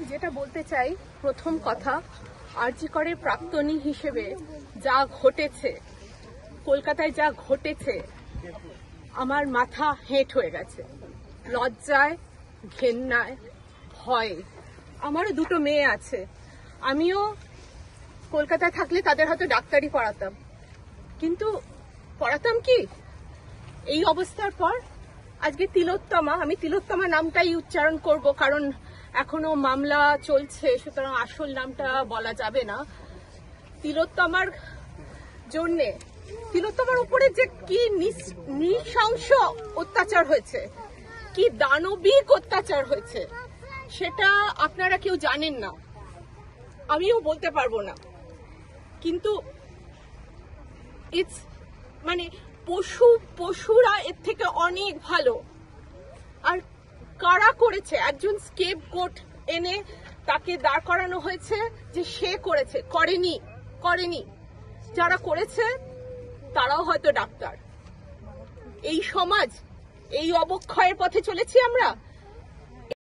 যেটা বলতে চাই, প্রথম কথা, আরজি করে প্রাক্তনী হিসেবে যা ঘটেছে, কলকাতায় যা ঘটেছে, আমার মাথা হেঁট হয়ে গেছে। লজ্জায়, ঘেন্নায়, ভয়ে। আমারও দুটো মেয়ে আছে, আমিও কলকাতায় থাকলে তাদের হয়তো ডাক্তারি পড়াতাম, কিন্তু পড়াতাম কি? এই অবস্থার পর আজকে তিলোত্তমা, আমি তিলোত্তমা নামটাই উচ্চারণ করব, কারণ এখনো মামলা চলছে, সুতরাং আসল নামটা বলা যাবে না। তিলোত্তমার জন্যে, তিলোত্তমার উপরে যে কি নৃশংস অত্যাচার হয়েছে, কি দানবিক অত্যাচার হয়েছে, সেটা আপনারা কেউ জানেন না, আমিও বলতে পারবো না। কিন্তু মানে পশুরা এর থেকে অনেক ভালো। আর কারা করেছে? একজন স্কেপগোট এনে তাকে দাঁড় করানো হয়েছে যে সে করেছে। করেনি। যারা করেছে তারাও হয়তো ডাক্তার। এই সমাজ, এই অবক্ষয়ের পথে চলেছি আমরা।